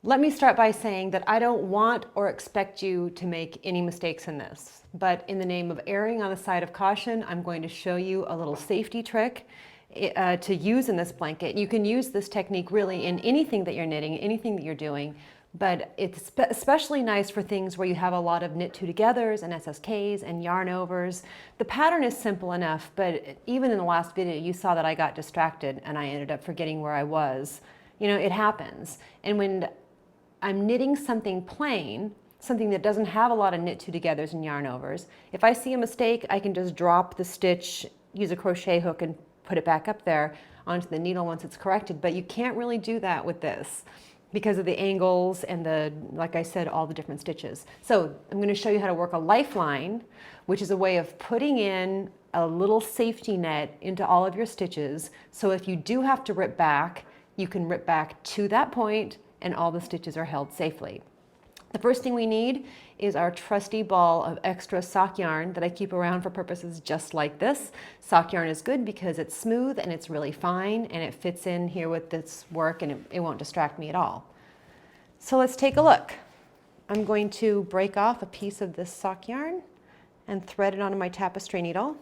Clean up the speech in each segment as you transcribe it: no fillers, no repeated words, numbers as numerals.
Let me start by saying that I don't want or expect you to make any mistakes in this, but in the name of erring on the side of caution, I'm going to show you a little safety trick to use in this blanket. You can use this technique really in anything that you're knitting, anything that you're doing, but it's especially nice for things where you have a lot of knit two togethers and SSKs and yarn overs. The pattern is simple enough, but even in the last video, you saw that I got distracted and I ended up forgetting where I was. You know, it happens. And when I'm knitting something plain, something that doesn't have a lot of knit two togethers and yarn overs, if I see a mistake, I can just drop the stitch, use a crochet hook and put it back up there onto the needle once it's corrected. But you can't really do that with this because of the angles and like I said, all the different stitches. So I'm going to show you how to work a lifeline, which is a way of putting in a little safety net into all of your stitches. So if you do have to rip back, you can rip back to that point and all the stitches are held safely. The first thing we need is our trusty ball of extra sock yarn that I keep around for purposes just like this. Sock yarn is good because it's smooth and it's really fine and it fits in here with this work and it won't distract me at all. So let's take a look. I'm going to break off a piece of this sock yarn and thread it onto my tapestry needle.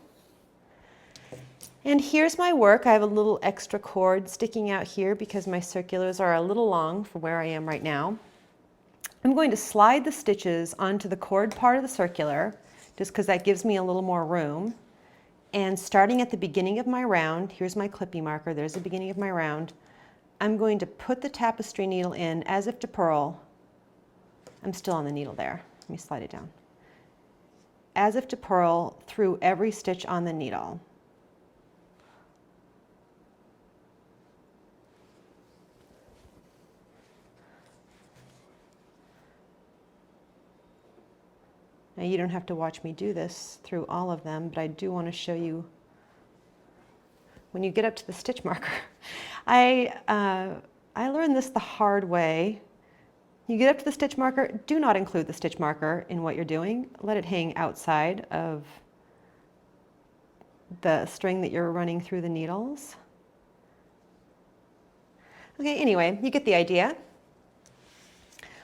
And here's my work. I have a little extra cord sticking out here because my circulars are a little long for where I am right now. I'm going to slide the stitches onto the cord part of the circular just because that gives me a little more room. And starting at the beginning of my round, here's my clippy marker, there's the beginning of my round, I'm going to put the tapestry needle in as if to purl. I'm still on the needle there. Let me slide it down. As if to purl through every stitch on the needle. Now you don't have to watch me do this through all of them, but I do want to show you when you get up to the stitch marker. I learned this the hard way. You get up to the stitch marker, do not include the stitch marker in what you're doing. Let it hang outside of the string that you're running through the needles. Okay, anyway, you get the idea.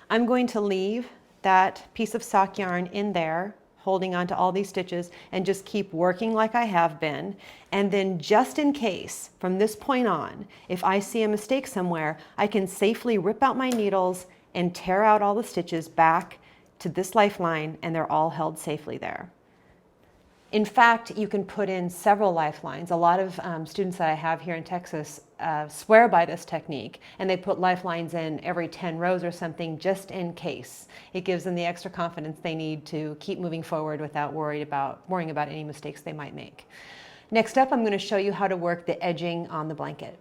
I'm going to leave that piece of sock yarn in there, holding on to all these stitches, and just keep working like I have been. And then just in case, from this point on, if I see a mistake somewhere, I can safely rip out my needles and tear out all the stitches back to this lifeline, and they're all held safely there. In fact, you can put in several lifelines. A lot of students that I have here in Texas swear by this technique, and they put lifelines in every 10 rows or something just in case. It gives them the extra confidence they need to keep moving forward without worrying about any mistakes they might make. Next up, I'm going to show you how to work the edging on the blanket.